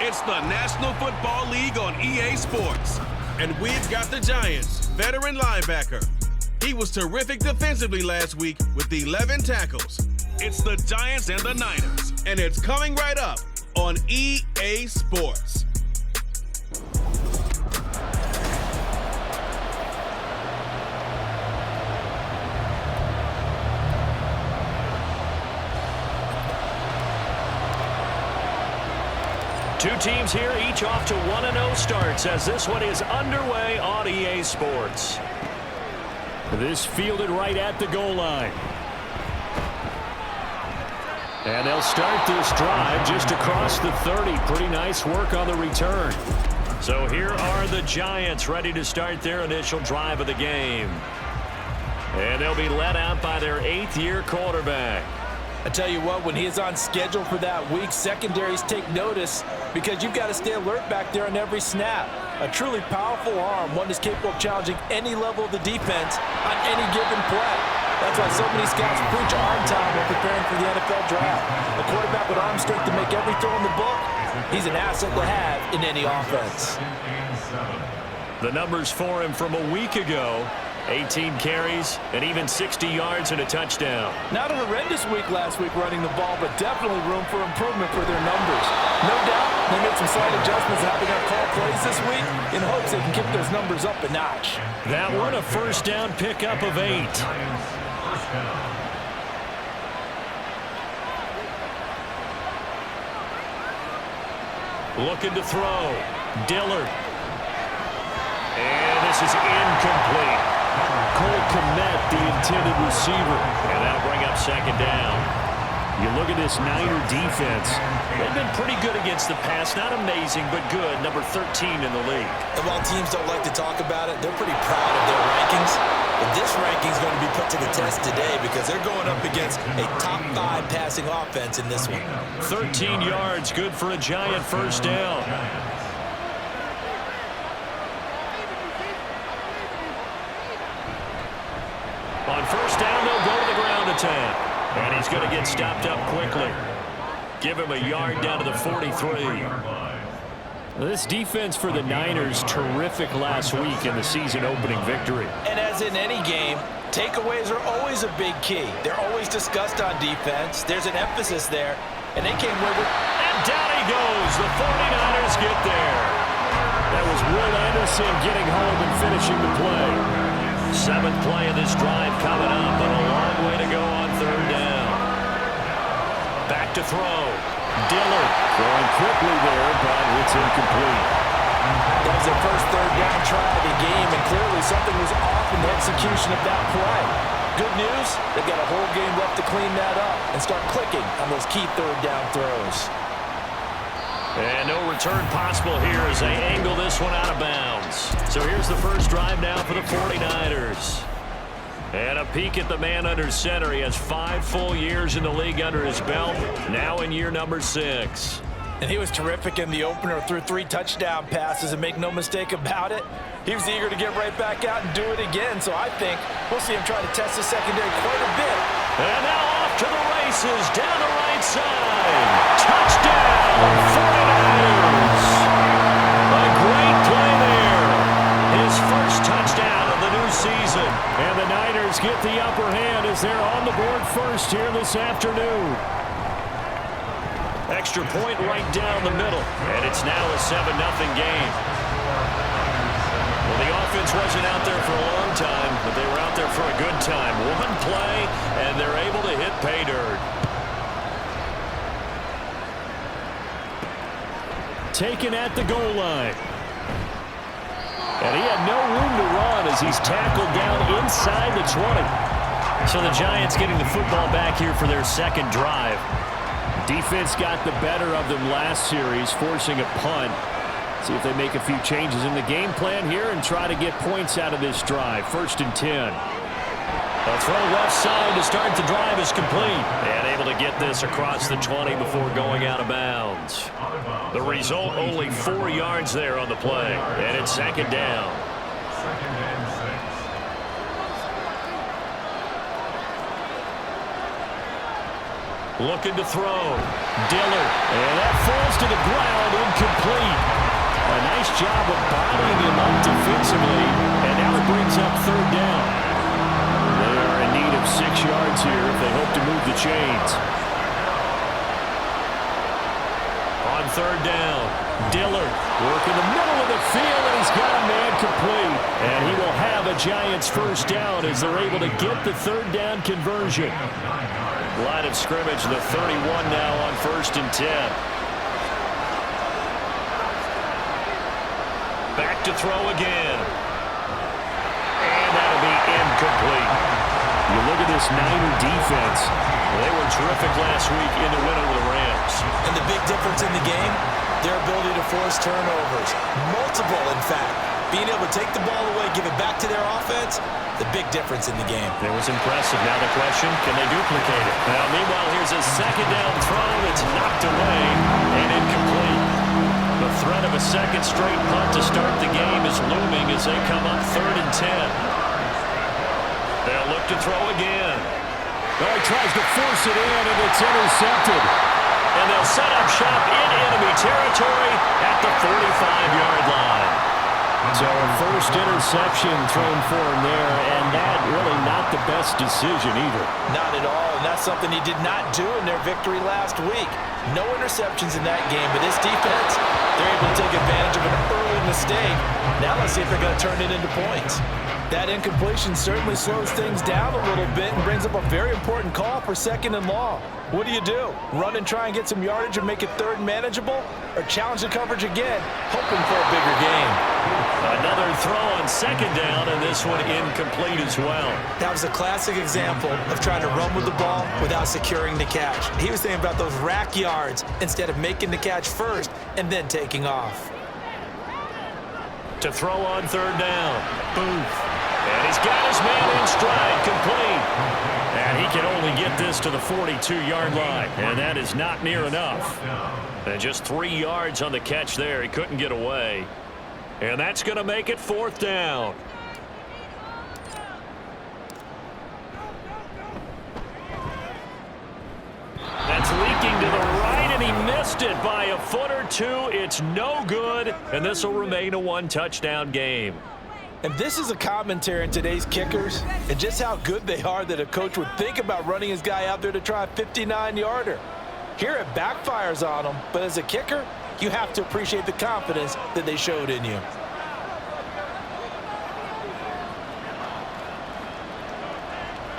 It's the National Football League on EA Sports. And we've got the Giants' veteran linebacker. He was terrific defensively last week with 11 tackles. It's the Giants and the Niners, and it's coming right up on EA Sports. Two teams here, each off to 1-0 starts as this one is underway on EA Sports. This fielded right at the goal line. And they'll start this drive just across the 30. Pretty nice work on the return. So here are the Giants ready to start their initial drive of the game. And they'll be led out by their 8th-year quarterback. I tell you what, when he is on schedule for that week, secondaries take notice because you've got to stay alert back there on every snap. A truly powerful arm, one is capable of challenging any level of the defense on any given play. That's why so many scouts preach arm time when preparing for the NFL draft. A quarterback with arm strength to make every throw in the book, he's an asset to have in any offense. The numbers for him from a week ago: 18 carries and even 60 yards and a touchdown. Not a horrendous week last week running the ball, but definitely room for improvement for their numbers. No doubt they made some slight adjustments to how they're going to call plays this week in hopes they can keep those numbers up a notch. That one a first down pickup of 8. Looking to throw. Dillard. And this is incomplete. Cole Kmet, the intended receiver. And that'll bring up second down. You look at this Niner defense. They've been pretty good against the pass. Not amazing, but good. Number 13 in the league. And while teams don't like to talk about it, they're pretty proud of their rankings. But this ranking is going to be put to the test today because they're going up against a top 5 passing offense in this one. 13 yards, good for a Giant first down. On first down, they'll go to the ground attack. And he's going to get stopped up quickly. Give him a yard down to the 43. This defense for the Niners, terrific last week in the season-opening victory. And as in any game, takeaways are always a big key. They're always discussed on defense. There's an emphasis there, and they came with it. And down he goes. The 49ers get there. That was Will Anderson getting home and finishing the play. 7th play of this drive coming up, and a long way to go on third down. Back to throw. Dillard throwing quickly there, but it's incomplete. That was their first third down try of the game, and clearly something was off in the execution of that play. Good news, they've got a whole game left to clean that up and start clicking on those key third down throws. And no return possible here as they angle this one out of bounds. So here's the first drive now for the 49ers. And a peek at the man under center. He has 5 full years in the league under his belt, now in year number 6. And he was terrific in the opener, threw 3 touchdown passes, and make no mistake about it, he was eager to get right back out and do it again. So I think we'll see him try to test the secondary quite a bit. And now off to the races, down the right side. Touchdown, 49ers. A great play there. His first touchdown of the new season. And the Niners get the upper hand as they're on the board first here this afternoon. Extra point right down the middle. And it's now a 7-0 game. Well, the offense wasn't out there for a long time, but they were out there for a good time. One play, and they're able to hit pay dirt. Taken at the goal line. And he had no room to run as he's tackled down inside the 20. So the Giants getting the football back here for their second drive. Defense got the better of them last series, forcing a punt. See if they make a few changes in the game plan here and try to get points out of this drive. 1st and 10. A throw left side to start the drive is complete. And able to get this across the 20 before going out of bounds. The result, only 4 yards there on the play. And it's 2nd down. Looking to throw. Dillard. And that falls to the ground, incomplete. A nice job of bodying him up defensively. And now it brings up third down. They are in need of 6 yards here if they hope to move the chains. On third down, Dillard working the middle of the field, and he's got a man complete. And he will have a Giants first down as they're able to get the third down conversion. Line of scrimmage, the 31 now on 1st and 10. Back to throw again. And that'll be incomplete. You look at this Niner defense. They were terrific last week in the win over the Rams. And the big difference in the game, their ability to force turnovers. Multiple, in fact. Being able to take the ball away, give it back to their offense, the big difference in the game. It was impressive. Now the question, can they duplicate it? Now, meanwhile, here's a second down throw that's knocked away and incomplete. The threat of a second straight punt to start the game is looming as they come up 3rd and 10. They'll look to throw again. Oh, he tries to force it in, and it's intercepted. And they'll set up shop in enemy territory at the 45-yard line. So a first interception thrown for him there, and that really not the best decision either. Not at all, and that's something he did not do in their victory last week. No interceptions in that game, but this defense, they're able to take advantage of an early mistake. Now let's see if they're going to turn it into points. That incompletion certainly slows things down a little bit and brings up a very important call for 2nd and long. What do? Run and try and get some yardage and make it 3rd and manageable? Or challenge the coverage again, hoping for a bigger gain? Another throw on 2nd down, and this one incomplete as well. That was a classic example of trying to run with the ball without securing the catch. He was thinking about those rack yards instead of making the catch first and then taking off. To throw on 3rd down. Booth. And he's got his man in stride, complete. And he can only get this to the 42-yard line. And that is not near enough. And just 3 yards on the catch there. He couldn't get away. And that's going to make it 4th down. That's leaking to the right, and he missed it by a foot or two. It's no good, and this will remain a 1-touchdown game. And this is a commentary on today's kickers and just how good they are that a coach would think about running his guy out there to try a 59-yarder. Here it backfires on him, but as a kicker, you have to appreciate the confidence that they showed in you.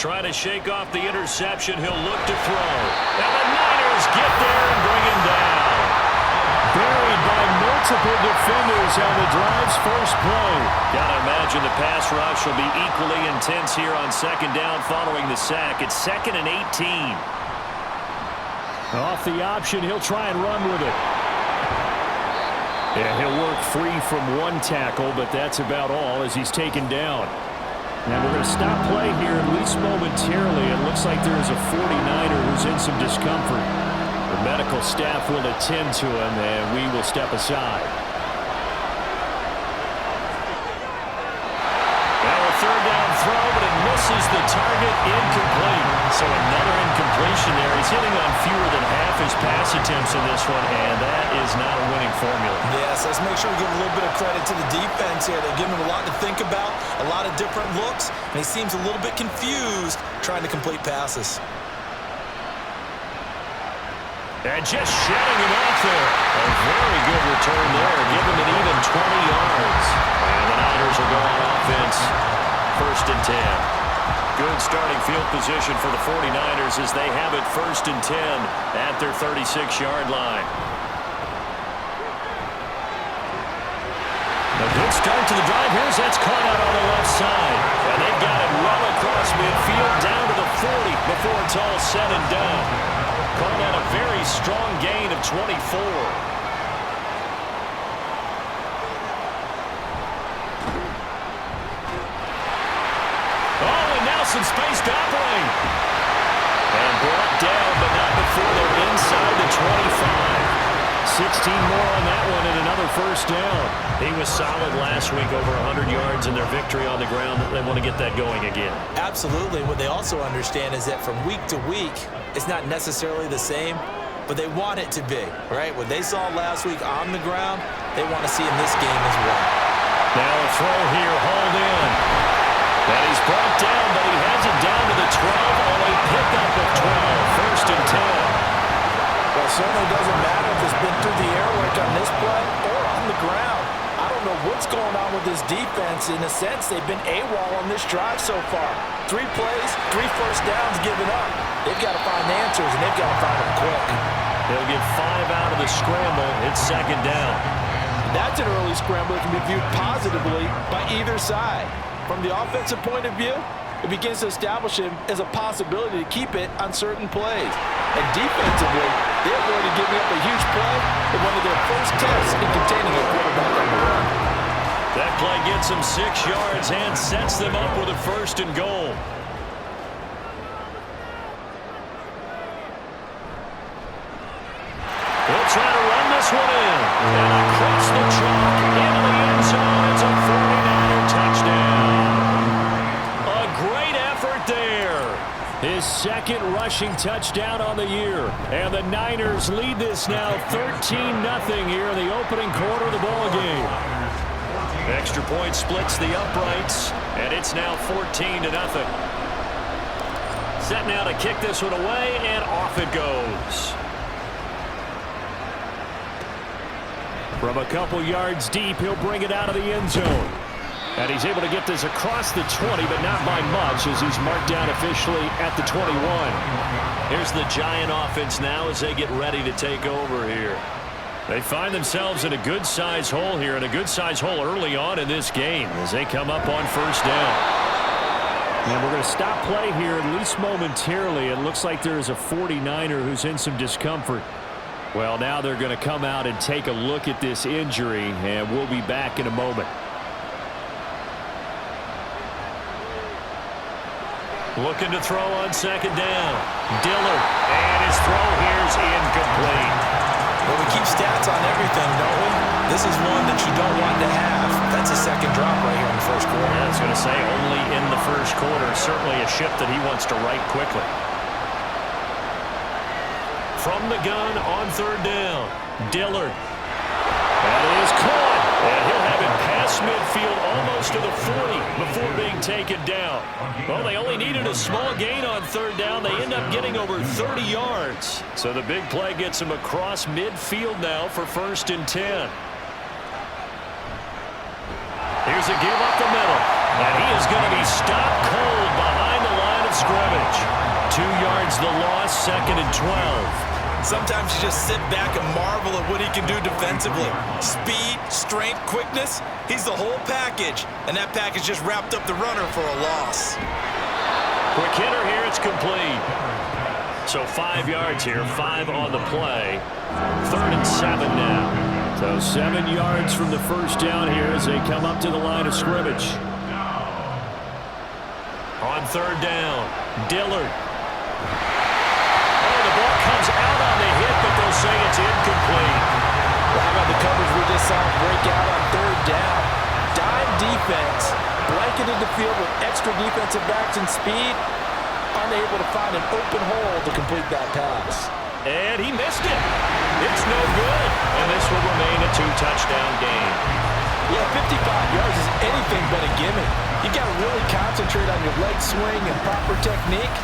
Trying to shake off the interception. He'll look to throw. And the Niners get there and bring him down. Buried by multiple defenders on the drive's first play. Gotta imagine the pass rush will be equally intense here on 2nd down following the sack. It's 2nd and 18. Off the option, he'll try and run with it. Yeah, he'll work free from one tackle, but that's about all as he's taken down. Now we're going to stop play here at least momentarily. It looks like there is a 49er who's in some discomfort. The medical staff will attend to him, and we will step aside. Now a 3rd down throw, but it misses the target, incomplete. So another incompletion there. He's hitting on fewer than half his pass attempts in this one, and that is not a winning formula. Yes, let's make sure we give a little bit of credit to the defense here. They're giving him a lot to think about, a lot of different looks, and he seems a little bit confused trying to complete passes. And just shutting him off there. A very good return there, giving it even 20 yards. And the Niners will go on offense, 1st and 10. Good starting field position for the 49ers as they have it 1st and 10 at their 36-yard line. A good start to the drive. Here's that's caught out on the left side. And they've got it well across midfield down to the 40 before it's all said and done. Called out a very strong gain of 24. Some space to operate. And brought down, but not before they're inside the 25. 16 more on that one and another first down. He was solid last week, over 100 yards in their victory on the ground. They want to get that going again. Absolutely. What they also understand is that from week to week, it's not necessarily the same, but they want it to be, right? What they saw last week on the ground, they want to see in this game as well. Now a throw here, hauled in. And he's brought down, but he has it down to the 12 on a pickup of 12. First and 10. Well, it certainly doesn't matter if it's been through the air like on this play or on the ground. I don't know what's going on with this defense. In a sense, they've been AWOL on this drive so far. 3 plays, 3 first downs given up. They've got to find answers, and they've got to find them quick. They'll get 5 out of the scramble. It's second down. That's an early scramble that can be viewed positively by either side. From the offensive point of view, it begins to establish him as a possibility to keep it on certain plays. And defensively, they avoided giving up a huge play in one of their first tests in containing a quarterback on the run. That play gets them 6 yards and sets them up with a first and goal. They'll try to run this one in. And across the chalk into the end zone. It's a 49er touchdown. A great effort there. His second rushing touchdown on the year. And the Niners lead this now 13-0 here in the opening quarter of the ball game. Extra point splits the uprights, and it's now 14-0. Set now to kick this one away, and off it goes. From a couple yards deep, he'll bring it out of the end zone. And he's able to get this across the 20, but not by much, as he's marked down officially at the 21. Here's the Giant offense now as they get ready to take over here. They find themselves in a good-sized hole here, and a good-sized hole early on in this game as they come up on first down. And we're going to stop play here, at least momentarily. It looks like there is a 49er who's in some discomfort. Well, now they're going to come out and take a look at this injury, and we'll be back in a moment. Looking to throw on second down. Dillard, and his throw here's incomplete. Well, we keep stats on everything, don't we? This is one that you don't want to have. That's a second drop right here in the first quarter. I was going to say only in the first quarter. Certainly a ship that he wants to right quickly. From the gun on third down, Dillard. That is caught. And he'll have it past midfield almost to the 40 before being taken down. Well, they only needed a small gain on third down. They end up getting over 30 yards. So the big play gets them across midfield now for first and 10. Here's a give up the middle. And he is going to be stopped cold behind the line of scrimmage. 2 yards the loss, second and 12. Sometimes you just sit back and marvel at what he can do defensively. Speed, strength, quickness, he's the whole package. And that package just wrapped up the runner for a loss. Quick hitter here, it's complete. So 5 yards here, 5 on the play. Third and 7 now. So 7 yards from the first down here as they come up to the line of scrimmage. On third down, Dillard. Oh, the ball comes out on the hit, but they'll say it's incomplete. How about the coverage we just saw break out on third down? Dime defense, blanketed the field with extra defensive backs and speed, unable to find an open hole to complete that pass. And he missed it. It's no good. And this will remain a 2-touchdown game. Yeah, 55 yards is anything but a gimme. You got to really concentrate on your leg swing and proper technique.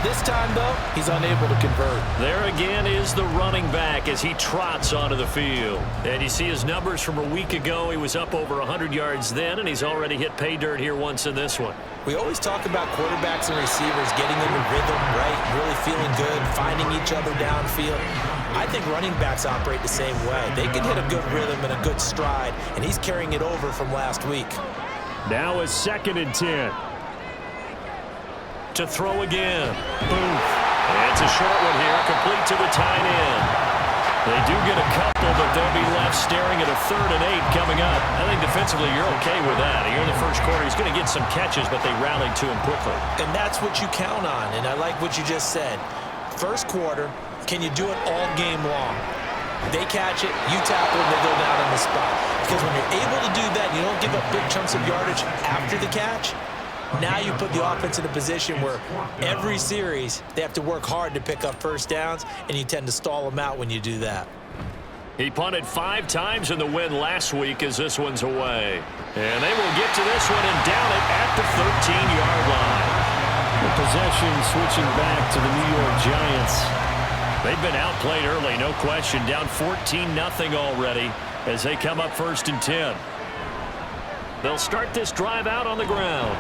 This time, though, he's unable to convert. There again is the running back as he trots onto the field. And you see his numbers from a week ago. He was up over 100 yards then, and he's already hit pay dirt here once in this one. We always talk about quarterbacks and receivers getting into rhythm, right? Really feeling good, finding each other downfield. I think running backs operate the same way. They can hit a good rhythm and a good stride, and he's carrying it over from last week. Now a second and 10. To throw again. Boom. It's a short one here, complete to the tight end. They do get a couple, but they'll be left staring at a 3rd and 8 coming up. I think defensively you're okay with that. Here in the first quarter, he's going to get some catches, but they rallied to him quickly. And that's what you count on, and I like what you just said. First quarter, can you do it all game long? They catch it, you tackle, and they go down on the spot. Because when you're able to do that, you don't give up big chunks of yardage after the catch. Now you put the offense in a position where every series they have to work hard to pick up first downs, and you tend to stall them out when you do that. He punted 5 times in the win last week as this one's away. And they will get to this one and down it at the 13-yard line. The possession switching back to the New York Giants. They've been outplayed early, no question. Down 14-0 already as they come up 1st and 10. They'll start this drive out on the ground.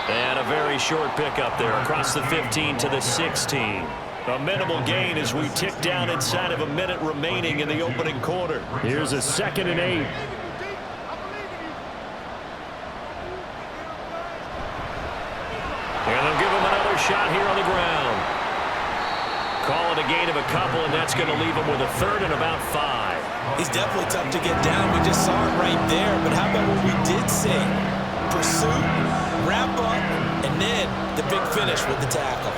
And a very short pickup there across the 15 to the 16. A minimal gain as we tick down inside of a minute remaining in the opening quarter. Here's a 2nd and 8. And they'll give him another shot here on the ground. Call it a gain of a couple, and that's going to leave him with a 3rd and about 5. He's definitely tough to get down. We just saw it right there. But how about what we did see? Pursuit, wrap up, and then the big finish with the tackle.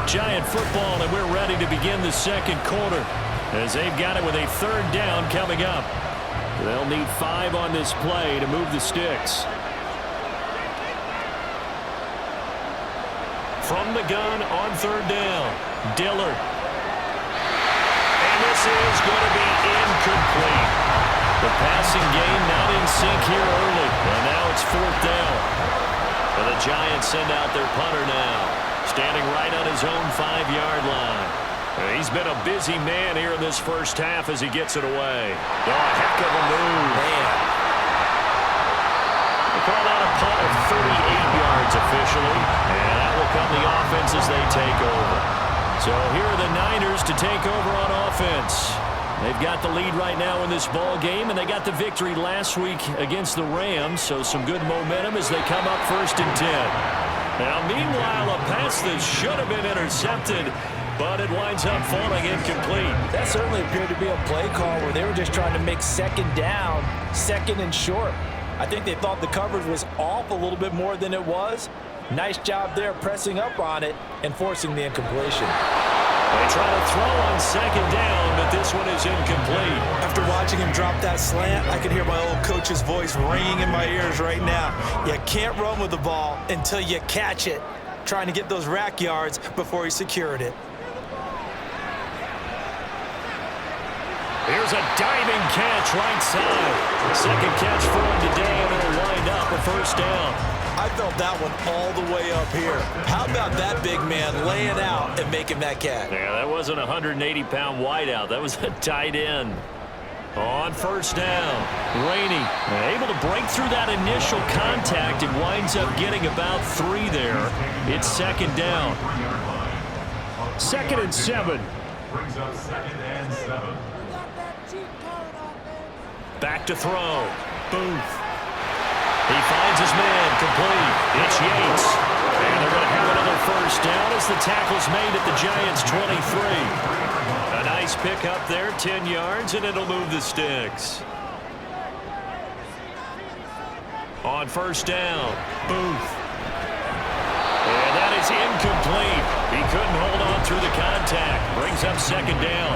Giant football, and we're ready to begin the 2nd quarter as they've got it with a 3rd down coming up. They'll need 5 on this play to move the sticks. From the gun on 3rd down, Dillard. And this is going to be incomplete. The passing game not in sync here early, and now it's 4th down. And the Giants send out their punter now, standing right on his own 5-yard line. He's been a busy man here in this first half as he gets it away. Oh, a heck of a move. Man. They call that a punt of 38 yards officially, and that will come the offense as they take over. So here are the Niners to take over on offense. They've got the lead right now in this ball game, and they got the victory last week against the Rams, so some good momentum as they come up 1st and 10. Now, meanwhile, a pass that should have been intercepted, but it winds up falling incomplete. That certainly appeared to be a play call where they were just trying to make 2nd down, 2nd and short. I think they thought the coverage was off a little bit more than it was. Nice job there pressing up on it and forcing the incompletion. They try to throw on 2nd down, but this one is incomplete. After watching him drop that slant, I can hear my old coach's voice ringing in my ears right now. You can't run with the ball until you catch it, trying to get those rack yards before he secured it. Here's a diving catch right side. 2nd catch for him today, and it'll wind up a 1st down. I felt that one all the way up here. How about that big man laying out and making that catch? Yeah, that wasn't a 180-pound wideout. That was a tight end. On 1st down, Rainey able to break through that initial contact and winds up getting about 3 there. It's 2nd down. 2nd and 7. Brings up 2nd and 7. Back to throw. Booth. He finds his man, complete. It's Yates. And they're going to have another 1st down as the tackle's made at the Giants' 23. A nice pickup there, 10 yards, and it'll move the sticks. On 1st down, Booth. And that is incomplete. He couldn't hold on through the contact. Brings up 2nd down.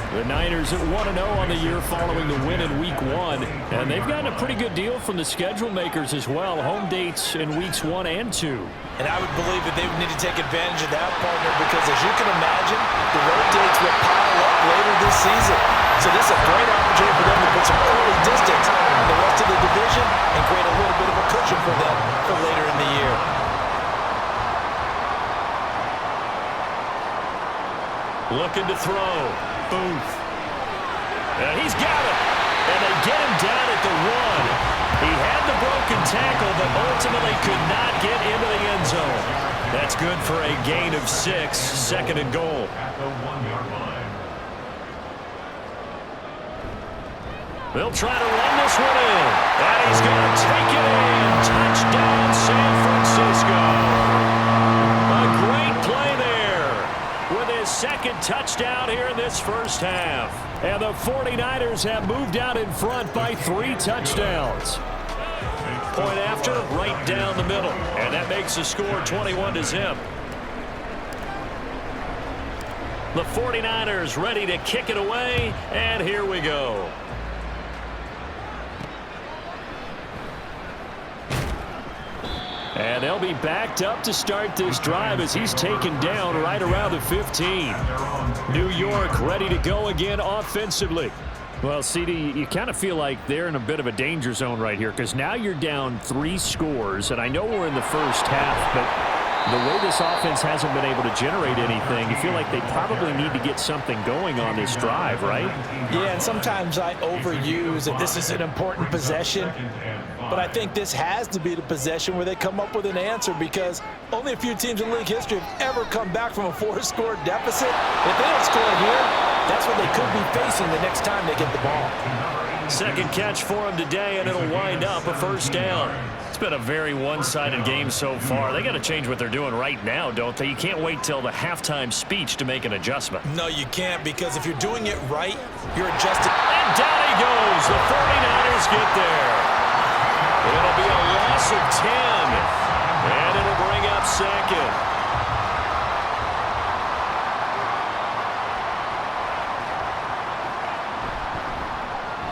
The Niners at 1-0 on the year following the win in Week 1. And they've gotten a pretty good deal from the schedule makers as well. Home dates in Weeks 1 and 2. And I would believe that they would need to take advantage of that, partner, because as you can imagine, the road dates will pile up later this season. So this is a great opportunity for them to put some early distance in the rest of the division and create a little bit of a cushion for them for later in the year. Looking to throw. Booth. And he's got it. And they get him down at the 1. He had the broken tackle, but ultimately could not get into the end zone. That's good for a gain of 6, 2nd and goal. At the 1-yard line. They'll try to run this one in. And he's going to take it in. Touchdown, San Francisco. A great play there with his 2nd touchdown here in this first half. And the 49ers have moved out in front by 3 touchdowns. Point after, right down the middle. And that makes the score 21-0. The 49ers ready to kick it away, and here we go. And they'll be backed up to start this drive as he's taken down right around the 15. New York ready to go again offensively. Well, CD, you kind of feel like they're in a bit of a danger zone right here because now you're down 3 scores, and I know we're in the first half, but the way this offense hasn't been able to generate anything, you feel like they probably need to get something going on this drive, right? Yeah, and sometimes I overuse that this is an important possession, but I think this has to be the possession where they come up with an answer because only a few teams in league history have ever come back from a 4-score deficit. If they don't score here, that's what they could be facing the next time they get the ball. Second catch for him today, and it'll wind up a first down. It's been a very one-sided game so far. They got to change what they're doing right now, don't they? You can't wait till the halftime speech to make an adjustment. No, you can't, because if you're doing it right, you're adjusting. And down he goes. The 49ers get there. It'll be a loss of 10, and it'll bring up second.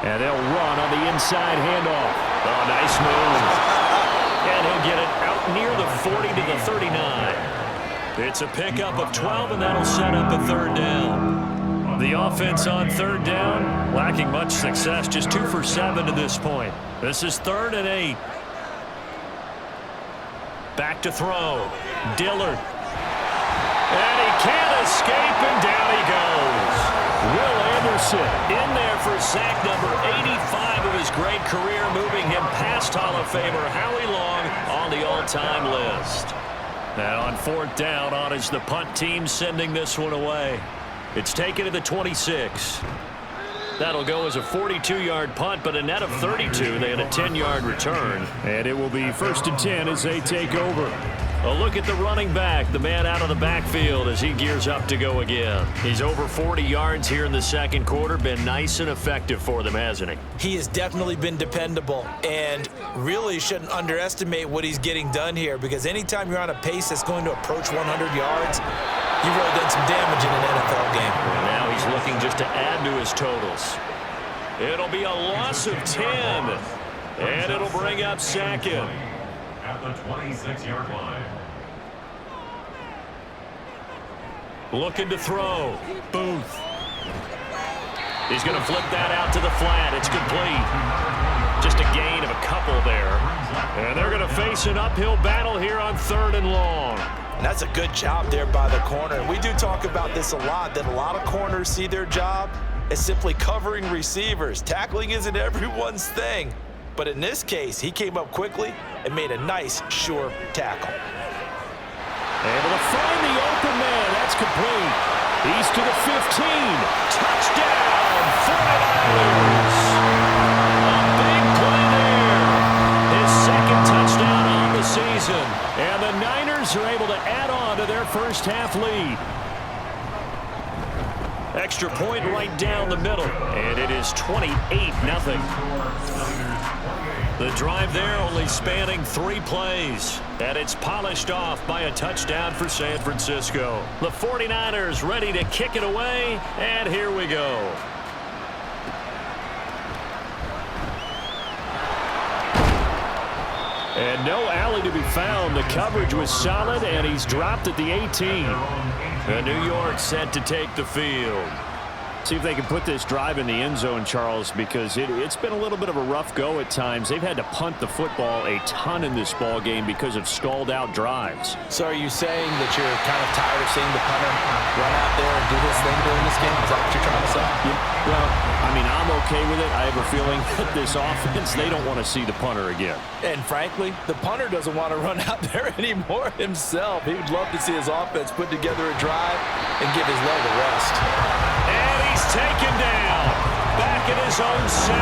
And they'll run on the inside handoff. Oh, nice move. And he'll get it out near the 40 to the 39. It's a pickup of 12, and that'll set up a third down. The offense on third down, lacking much success, just 2 for 7 to this point. This is 3rd and 8. Back to throw. Dillard. And he can't escape, and down he goes. Will Anderson in there for sack number 85 of his great career, moving him past Hall of Famer Howie Long on the all-time list. Now on 4th down, on is the punt team sending this one away. It's taken to the 26. That'll go as a 42-yard punt, but a net of 32. They had a 10-yard return. And it will be 1st and 10 as they take over. A look at the running back, the man out of the backfield as he gears up to go again. He's over 40 yards here in the second quarter. Been nice and effective for them, hasn't he? He has definitely been dependable, and really shouldn't underestimate what he's getting done here, because anytime you're on a pace that's going to approach 100 yards, you've really done some damage in an NFL game. And now he's looking just to add to his totals. It'll be a loss of 10, and it'll bring up second. At the 26-yard line. Looking to throw. Booth. He's going to flip that out to the flat. It's complete. Just a gain of a couple there. And they're going to face an uphill battle here on 3rd and long. And that's a good job there by the corner. We do talk about this a lot, that a lot of corners see their job as simply covering receivers. Tackling isn't everyone's thing. But in this case, he came up quickly and made a nice, sure tackle. Able to find the open man. That's complete. He's to the 15. Touchdown, 49ers. A big play there. His second touchdown on the season. And the Niners are able to add on to their first half lead. Extra point right down the middle. And it is 28-0. The drive there only spanning 3 plays. And it's polished off by a touchdown for San Francisco. The 49ers ready to kick it away, and here we go. And no alley to be found. The coverage was solid, and he's dropped at the 18. And New York set to take the field. See if they can put this drive in the end zone, Charles, because it's been a little bit of a rough go at times. They've had to punt the football a ton in this ball game because of stalled-out drives. So are you saying that you're kind of tired of seeing the punter run out there and do this thing during this game? Is that what you're trying to say? Yeah, well, I mean, I'm okay with it. I have a feeling that this offense, they don't want to see the punter again. And frankly, the punter doesn't want to run out there anymore himself. He would love to see his offense put together a drive and give his leg a rest. And he's taken down. Back at his own 7.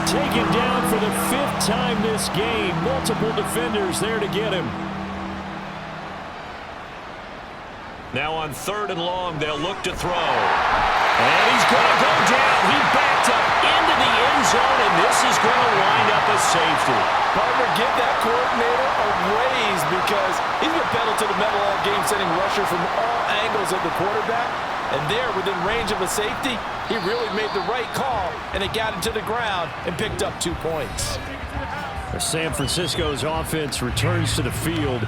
Taken down for the 5th time this game. Multiple defenders there to get him. Now on 3rd and long, they'll look to throw. And he's going to go down. He backed up into the end zone, and this is going to wind up a safety. Partner, give that coordinator a raise because he's been pedal to the metal all game, sending rushers from all angles at the quarterback. And there, within range of a safety, he really made the right call, and it got him to the ground and picked up 2 points. San Francisco's offense returns to the field.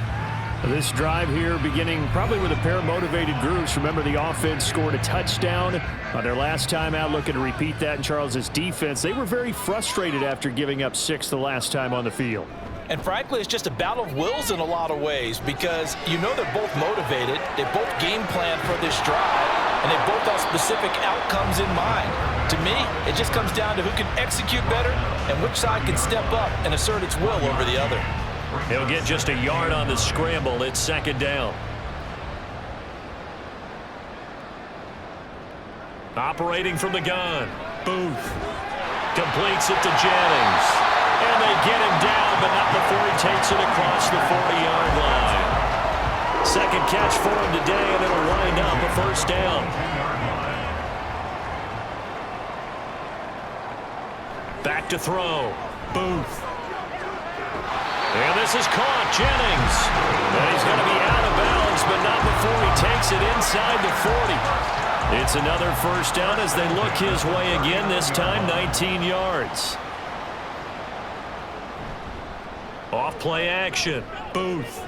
This drive here beginning probably with a pair of motivated groups. Remember, the offense scored a touchdown on their last time out, looking to repeat that in Charles's defense. They were very frustrated after giving up 6 the last time on the field. And frankly, it's just a battle of wills in a lot of ways, because you know they're both motivated, they both game plan for this drive, and they both have specific outcomes in mind. To me, it just comes down to who can execute better and which side can step up and assert its will over the other. He'll get just a yard on the scramble. It's second down. Operating from the gun. Booth completes it to Jennings. And they get him down, but not before he takes it across the 40-yard line. Second catch for him today, and it'll wind up a first down. Back to throw. Booth. And this is caught. Jennings. And he's going to be out of bounds, but not before he takes it inside the 40. It's another first down as they look his way again, this time 19 yards. Off play action. Booth.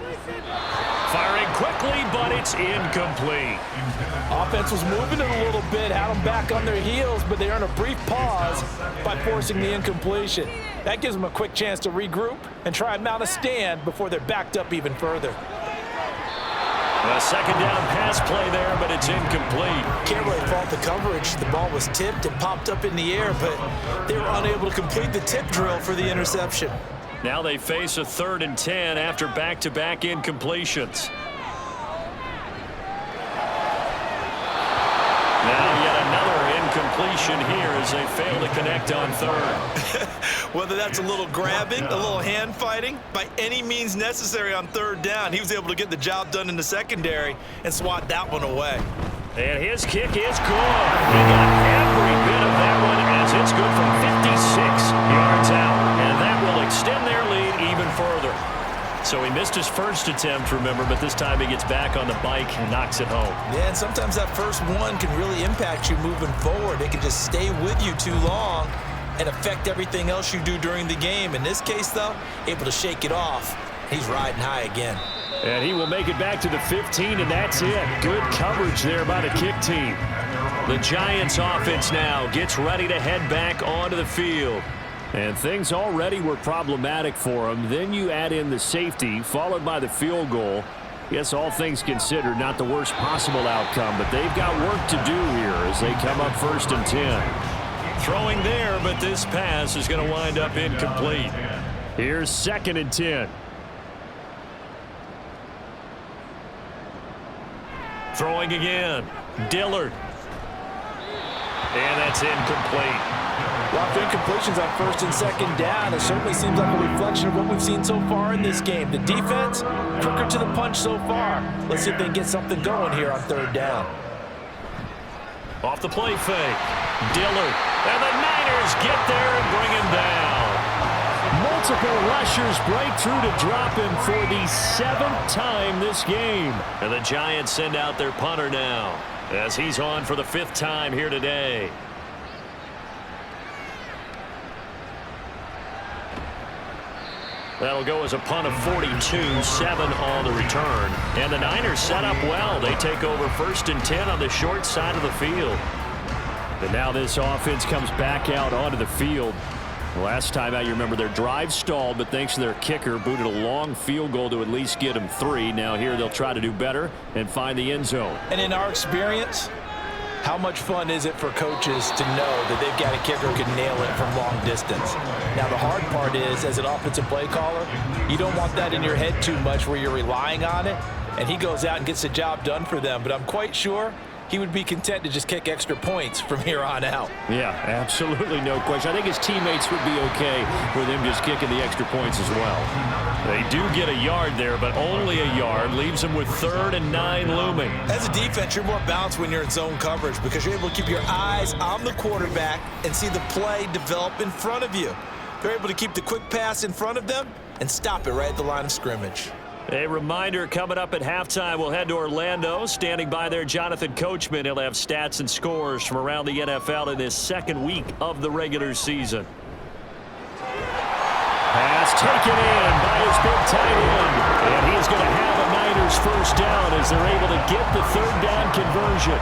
Firing quickly, but it's incomplete. Offense was moving it a little bit, had them back on their heels, but they earn a brief pause by forcing the incompletion. That gives them a quick chance to regroup and try and mount a stand before they're backed up even further. A second down pass play there, but it's incomplete. Can't really fault the coverage. The ball was tipped and popped up in the air, but they were unable to complete the tip drill for the interception. Now they face a 3rd and 10 after back-to-back incompletions. Now yet another incompletion here as they fail to connect on 3rd. Whether that's a little grabbing, a little hand fighting, by any means necessary on 3rd down, he was able to get the job done in the secondary and swat that one away. And his kick is good. He got every bit of that one as it's good from 56 yards out. And that will extend their lead even further. So he missed his first attempt, remember, but this time he gets back on the bike and knocks it home. Yeah, and sometimes that first one can really impact you moving forward. It can just stay with you too long and affect everything else you do during the game. In this case, though, able to shake it off. He's riding high again. And he will make it back to the 15, and that's it. Good coverage there by the kick team. The Giants offense now gets ready to head back onto the field. And things already were problematic for them. Then you add in the safety, followed by the field goal. Yes, all things considered, not the worst possible outcome, but they've got work to do here as they come up 1st and 10. Throwing there, but this pass is going to wind up incomplete. Here's 2nd and 10. Throwing again. Dillard. And that's incomplete. Lots of incompletions on 1st and 2nd down. It certainly seems like a reflection of what we've seen so far in this game. The defense, quicker to the punch so far. Let's see if they can get something going here on 3rd down. Off the play fake. Dillard. And the Niners get there and bring him down. Multiple rushers break through to drop him for the 7th time this game. And the Giants send out their punter now as he's on for the 5th time here today. That'll go as a punt of 42, 7 on the return. And the Niners set up well. They take over 1st and 10 on the short side of the field. And now this offense comes back out onto the field. Last time out, you remember their drive stalled, but thanks to their kicker, booted a long field goal to at least get them 3. Now here they'll try to do better and find the end zone. And in our experience, how much fun is it for coaches to know that they've got a kicker who can nail it from long distance? Now the hard part is, as an offensive play caller, you don't want that in your head too much where you're relying on it, and he goes out and gets the job done for them. But I'm quite sure he would be content to just kick extra points from here on out. Yeah, absolutely no question. I think his teammates would be okay with him just kicking the extra points as well. They do get a yard there, but only a yard. Leaves them with 3rd and 9 looming. As a defense, you're more balanced when you're in zone coverage because you're able to keep your eyes on the quarterback and see the play develop in front of you. They're able to keep the quick pass in front of them and stop it right at the line of scrimmage. A reminder coming up at halftime, we'll head to Orlando. Standing by there, Jonathan Coachman. He'll have stats and scores from around the NFL in this second week of the regular season. Pass taken in by his big tight end. And he's going to have a Niners first down as they're able to get the third down conversion.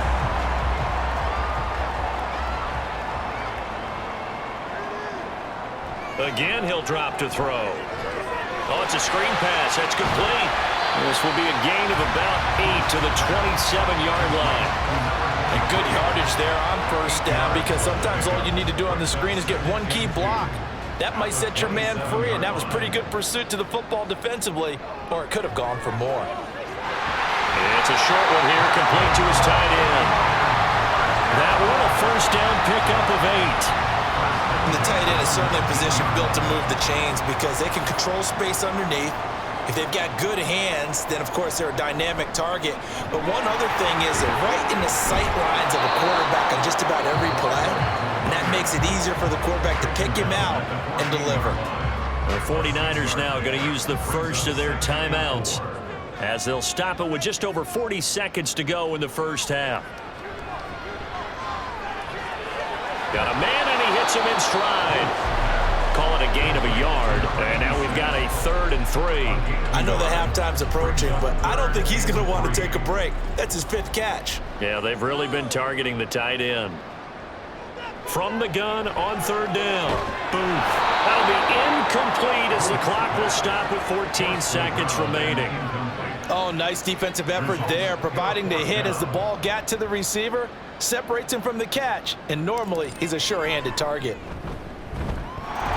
Again, he'll drop to throw. Oh, it's a screen pass. That's complete. This will be a gain of about 8 to the 27-yard line. And good yardage there on first down, because sometimes all you need to do on the screen is get one key block. That might set your man free, and that was pretty good pursuit to the football defensively, or it could have gone for more. It's a short one here, complete to his tight end. That one, a first down pickup of 8. And the tight end is certainly a position built to move the chains because they can control space underneath. If they've got good hands, then of course they're a dynamic target. But one other thing is they're right in the sight lines of a quarterback on just about every play. And that makes it easier for the quarterback to pick him out and deliver. The 49ers now going to use the first of their timeouts as they'll stop it with just over 40 seconds to go in the first half. Got a man, and he hits him in stride. Call it a gain of a yard, and now we've got a 3rd and 3. I know the halftime's approaching, but I don't think he's going to want to take a break. That's his 5th catch. Yeah, they've really been targeting the tight end. From the gun on 3rd down. Boom. That'll be incomplete as the clock will stop with 14 seconds remaining. Oh, nice defensive effort there, providing the hit as the ball got to the receiver, separates him from the catch, and normally he's a sure-handed target.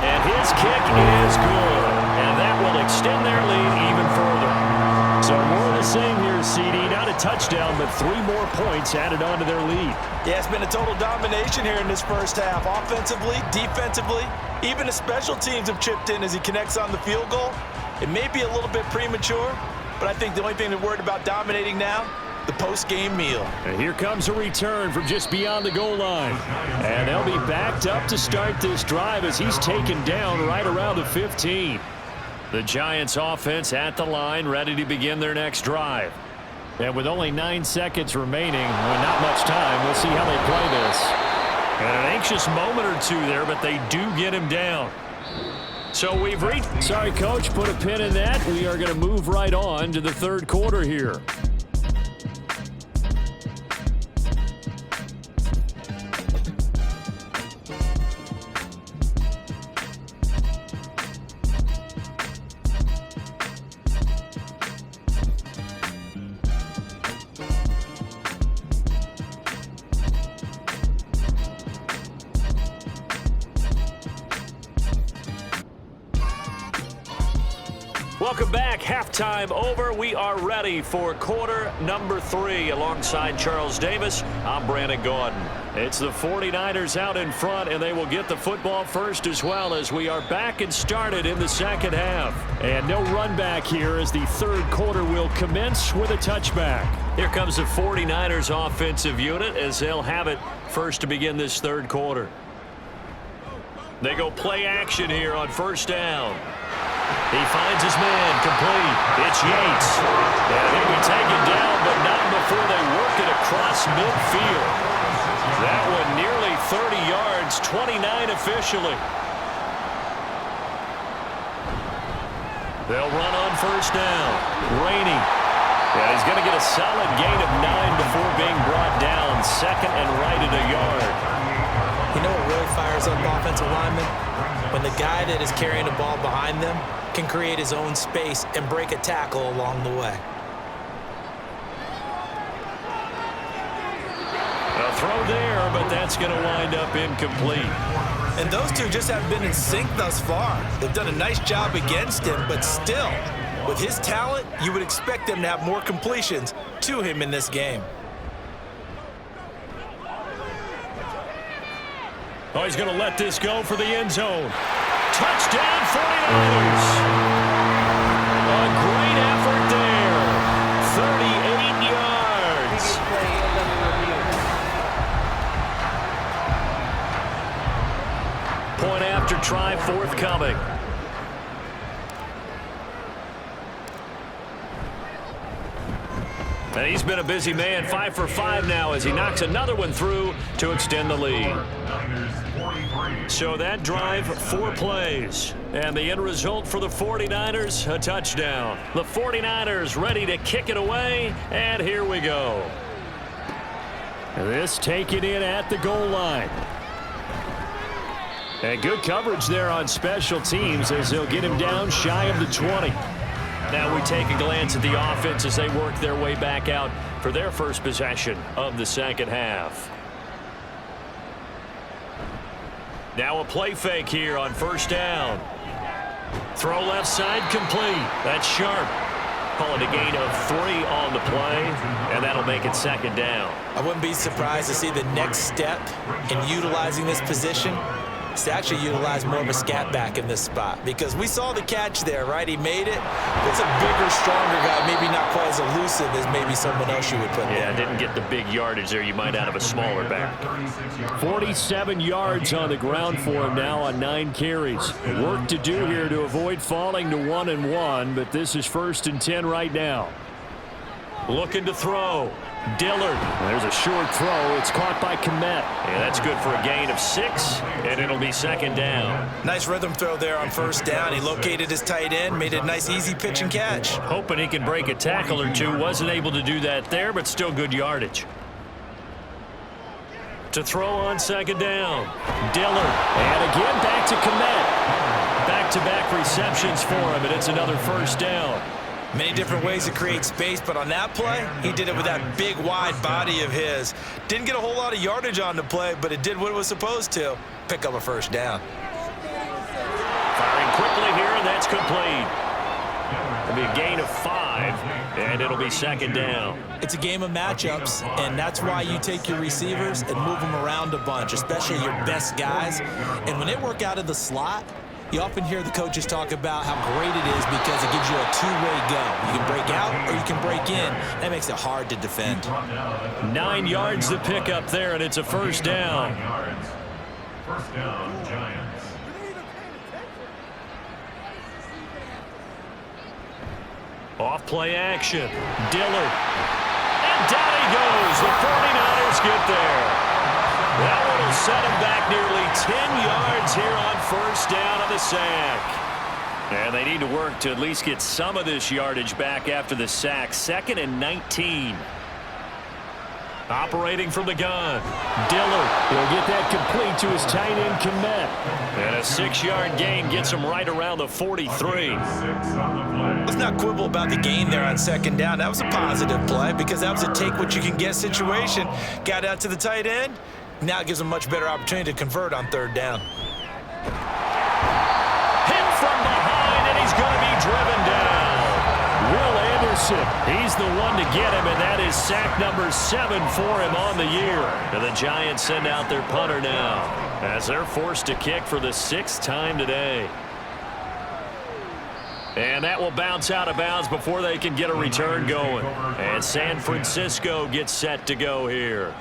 And his kick is good, and that will extend their lead even further. So more of the same here, CD. Not a touchdown, but 3 more points added on to their lead. Yeah, it's been a total domination here in this first half. Offensively, defensively, even the special teams have chipped in as he connects on the field goal. It may be a little bit premature, but I think the only thing they're worried about dominating now, the post-game meal. And here comes a return from just beyond the goal line. And they'll be backed up to start this drive as he's taken down right around the 15. The Giants offense at the line, ready to begin their next drive. And with only 9 seconds remaining, and not much time, we'll see how they play this. And an anxious moment or two there, but they do get him down. So we've reached... Sorry, Coach, put a pin in that. We are going to move right on to the 3rd quarter here. Welcome back. Halftime over. We are ready for quarter number 3. Alongside Charles Davis, I'm Brandon Gordon. It's the 49ers out in front, and they will get the football first as well as we are back and started in the second half. And no run back here as the 3rd quarter will commence with a touchback. Here comes the 49ers offensive unit as they'll have it first to begin this 3rd quarter. They go play action here on first down. He finds his man, complete. It's Yates. And he'll be taken down, but not before they work it across midfield. That one nearly 30 yards, 29 officially. They'll run on first down. Rainey. And he's going to get a solid gain of 9 before being brought down. 2nd and right at a yard. You know what really fires up offensive linemen? When the guy that is carrying the ball behind them can create his own space and break a tackle along the way. A throw there, but that's going to wind up incomplete. And those two just haven't been in sync thus far. They've done a nice job against him, but still, with his talent, you would expect them to have more completions to him in this game. Oh, he's going to let this go for the end zone. Touchdown, 49ers. A great effort there. 38 yards. Point after try forthcoming. And he's been a busy man, 5 for 5 now as he knocks another one through to extend the lead. So that drive, 4 plays. And the end result for the 49ers, a touchdown. The 49ers ready to kick it away, and here we go. This taken in at the goal line. And good coverage there on special teams as they'll get him down shy of the 20. Now we take a glance at the offense as they work their way back out for their first possession of the second half. Now a play fake here on first down. Throw left side complete. That's sharp. Call it a gain of 3 on the play, and that'll make it second down. I wouldn't be surprised to see the next step in utilizing this position is to actually utilize more of a scat back in this spot, because we saw the catch there, right? He made it. It's a bigger, stronger guy, maybe not quite as elusive as maybe someone else you would put there. Yeah, didn't get the big yardage there you might out of a smaller back. 47 yards on the ground for him now on 9 carries. Work to do here to avoid falling to 1-1, but this is 1st and 10 right now. Looking to throw. Dillard. There's a short throw. It's caught by Kmet. Yeah, that's good for a gain of 6, and it'll be second down. Nice rhythm throw there on first down. He located his tight end, made a nice easy pitch and catch. Hoping he can break a tackle or two. Wasn't able to do that there, but still good yardage. To throw on second down. Dillard. And again back to Kmet. Back-to-back receptions for him, and it's another first down. Many different ways to create space, but on that play, he did it with that big, wide body of his. Didn't get a whole lot of yardage on the play, but it did what it was supposed to. Pick up a first down. Firing quickly here, and that's complete. It'll be a gain of 5, and it'll be second down. It's a game of matchups, and that's why you take your receivers and move them around a bunch, especially your best guys. And when they work out of the slot, you often hear the coaches talk about how great it is because it gives you a two-way go. You can break out or you can break in. That makes it hard to defend. 9 yards to pick up there, and it's a first down. First down, Giants. Off play action. Dillard. And down he goes. The 49ers get there. That one will set him back nearly 10 yards here on first down on the sack. And they need to work to at least get some of this yardage back after the sack. 2nd and 19. Operating from the gun. Dillard. He'll get that complete to his tight end, Kmet. And a 6-yard gain gets him right around the 43. Let's not quibble about the gain there on second down. That was a positive play because that was a take-what-you-can-get situation. Got out to the tight end. Now it gives him a much better opportunity to convert on third down. Hit from behind, and he's going to be driven down. Will Anderson. He's the one to get him, and that is sack number 7 for him on the year. And the Giants send out their punter now as they're forced to kick for the 6th time today. And that will bounce out of bounds before they can get a return going. And San Francisco gets set to go here.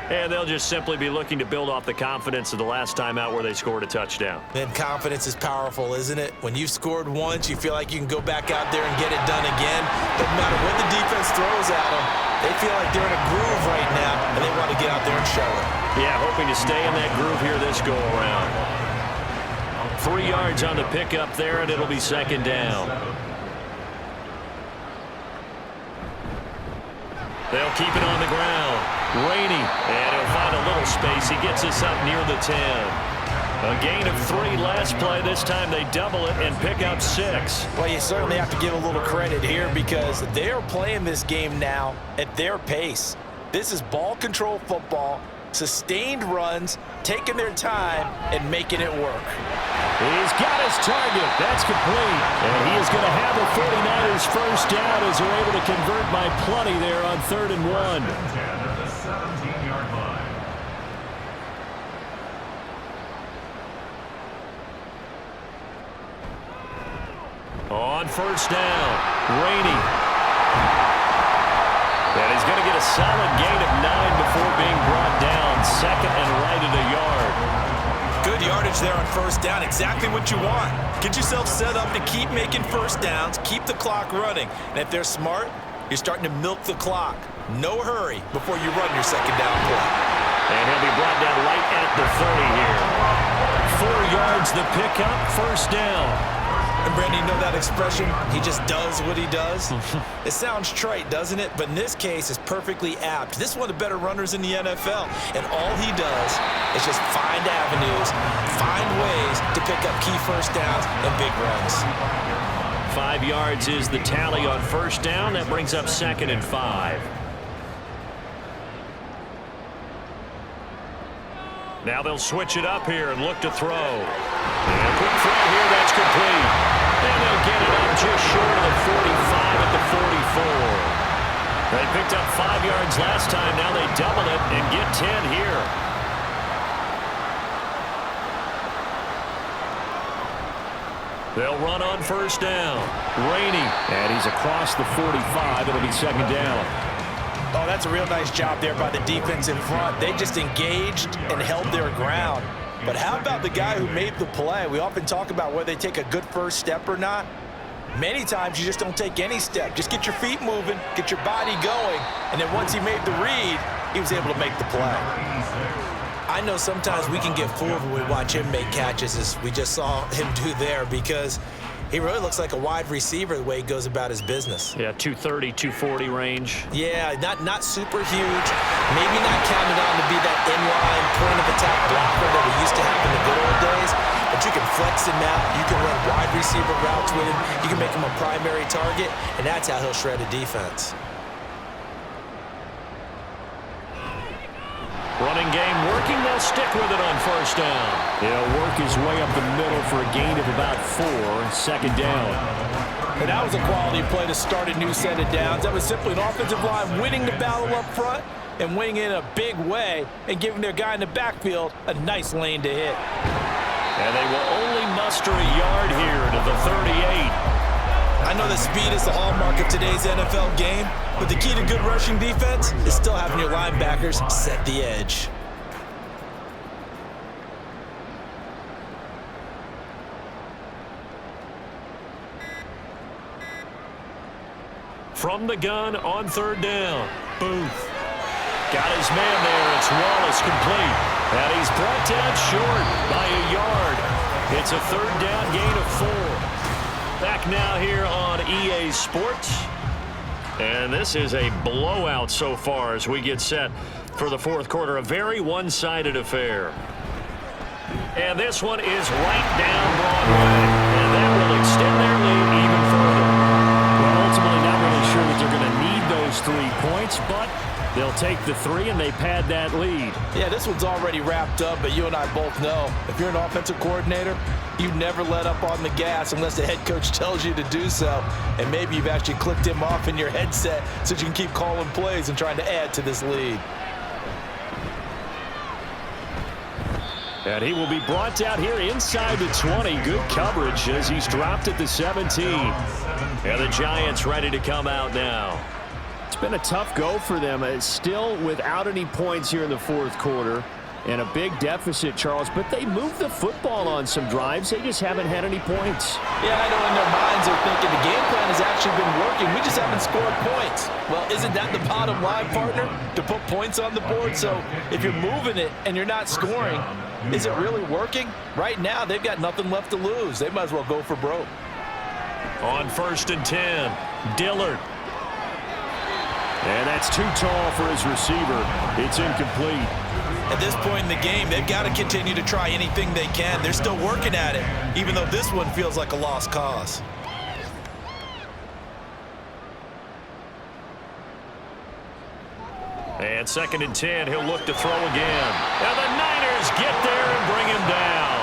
And they'll just simply be looking to build off the confidence of the last time out where they scored a touchdown. Then confidence is powerful, isn't it? When you've scored once, you feel like you can go back out there and get it done again. Doesn't matter what the defense throws at them. They feel like they're in a groove right now, and they want to get out there and show it. Yeah, hoping to stay in that groove here this go-around. 3 yards on the pickup there, and it'll be second down. They'll keep it on the ground. Rainey, and he'll find a little space. He gets us up near the 10. A gain of 3 last play. This time they double it and pick up 6. Well, you certainly have to give a little credit here because they are playing this game now at their pace. This is ball control football, sustained runs, taking their time, and making it work. He's got his target. That's complete. And he is going to have the 49ers first down as they're able to convert by plenty there on 3rd and 1. At the 17-yard line. On first down, Rainey. And he's going to get a solid gain of 9 before being brought down. 2nd and right at a yard. Good yardage there on first down. Exactly what you want. Get yourself set up to keep making first downs, keep the clock running. And if they're smart, You're starting to milk the clock. No hurry before you run your second down play. And he'll be brought down right at the 30 here. 4 yards the pickup, first down. And Brandon, you know that expression? He just does what he does. It sounds trite, doesn't it? But in this case, it's perfectly apt. This is one of the better runners in the NFL. And all he does is just find avenues, find ways to pick up key first downs and big runs. 5 yards is the tally on first down. That brings up 2nd and 5. Now they'll switch it up here and look to throw. And a quick throw here, that's complete. And they'll get it up just short of the 45 at the 44. They picked up 5 yards last time. Now they double it and get 10 here. They'll run on first down. Rainey. And he's across the 45. It'll be second down. Oh, that's a real nice job there by the defense in front. They just engaged and held their ground. But how about the guy who made the play? We often talk about whether they take a good first step or not. Many times you just don't take any step. Just get your feet moving, get your body going, and then once he made the read, he was able to make the play. I know sometimes we can get fooled when we watch him make catches, as we just saw him do there, because he really looks like a wide receiver the way he goes about his business. Yeah, 230, 240 range. Yeah, not super huge. Maybe not counted on to be that inline point-of-attack blocker that we used to have in the good old days. But you can flex him out. You can run wide receiver routes with him. You can make him a primary target, and that's how he'll shred a defense. Running game working. They'll stick with it on first down. He'll work his way up the middle for a gain of about 4. Second down. And that was a quality play to start a new set of downs. That was simply an offensive line winning the battle up front and winning in a big way and giving their guy in the backfield a nice lane to hit. And they will only muster a yard here to the 38. I know that speed is the hallmark of today's NFL game, but the key to good rushing defense is still having your linebackers set the edge. From the gun on third down. Booth. Got his man there. It's Wallace complete. And he's brought down short by a yard. It's a third down gain of 4. Back now here on EA Sports. And this is a blowout so far as we get set for the fourth quarter. A very one-sided affair. And this one is right down Broadway. And that will extend their lead even further. Well, ultimately not really sure that they're going to need those 3 points, but they'll take the 3 and they pad that lead. Yeah, this one's already wrapped up, but you and I both know if you're an offensive coordinator, you never let up on the gas unless the head coach tells you to do so. And maybe you've actually clicked him off in your headset so you can keep calling plays and trying to add to this lead. And he will be brought down here inside the 20. Good coverage as he's dropped at the 17. And the Giants ready to come out now. It's been a tough go for them. It's still without any points here in the fourth quarter. And a big deficit, Charles. But they moved the football on some drives. They just haven't had any points. Yeah, I know in their minds they're thinking the game plan has actually been working. We just haven't scored points. Well, isn't that the bottom line, partner? To put points on the board? So if you're moving it and you're not scoring, is it really working? Right now, they've got nothing left to lose. They might as well go for broke. On 1st and 10, Dillard. And that's too tall for his receiver. It's incomplete. At this point in the game, they've got to continue to try anything they can. They're still working at it, even though this one feels like a lost cause. And 2nd and 10, he'll look to throw again. And the Niners get there and bring him down.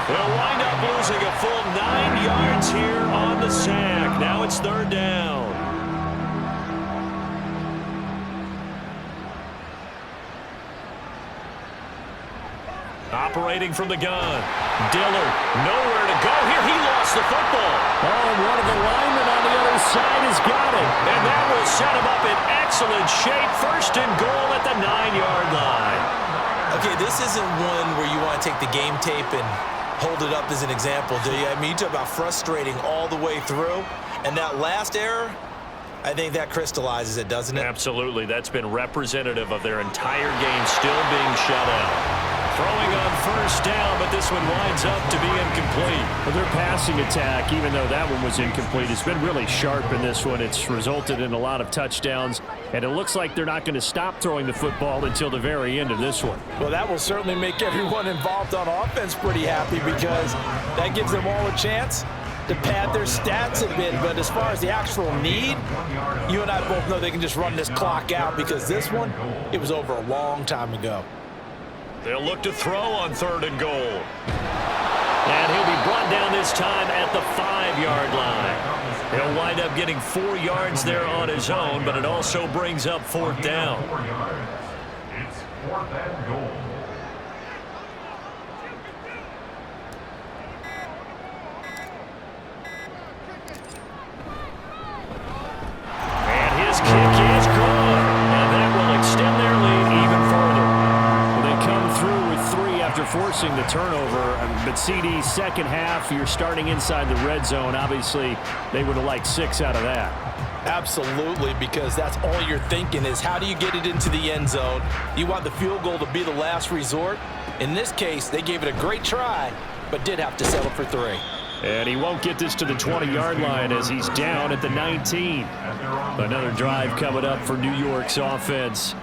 They'll wind up losing a full 9 yards here on the sack. Now it's 3rd down. Operating from the gun. Dillard, nowhere to go here. He lost the football. Oh, and one of the linemen on the other side has got it. And that will set him up in excellent shape. 1st and goal at the 9-yard line. Okay, this isn't one where you want to take the game tape and hold it up as an example, do you? I mean, you talk about frustrating all the way through. And that last error, I think that crystallizes it, doesn't it? Absolutely. That's been representative of their entire game still being shut out. Throwing on first down, but this one winds up to be incomplete. Well, their passing attack, even though that one was incomplete, has been really sharp in this one. It's resulted in a lot of touchdowns, and it looks like they're not going to stop throwing the football until the very end of this one. Well, that will certainly make everyone involved on offense pretty happy because that gives them all a chance to pad their stats a bit. But as far as the actual need, you and I both know they can just run this clock out because this one, it was over a long time ago. They'll look to throw on 3rd and goal. And he'll be brought down this time at the 5-yard line. He'll wind up getting 4 yards there on his own, but it also brings up 4th down. 4 yards. It's 4th and goal. And his kick is good. And that will extend their lead even further. Through with 3 after forcing the turnover. But CD's second half, you're starting inside the red zone. Obviously, they would have liked 6 out of that. Absolutely, because that's all you're thinking is how do you get it into the end zone? You want the field goal to be the last resort. In this case, they gave it a great try, but did have to settle for 3. And he won't get this to the 20-yard line as he's down at the 19. Another drive coming up for New York's offense.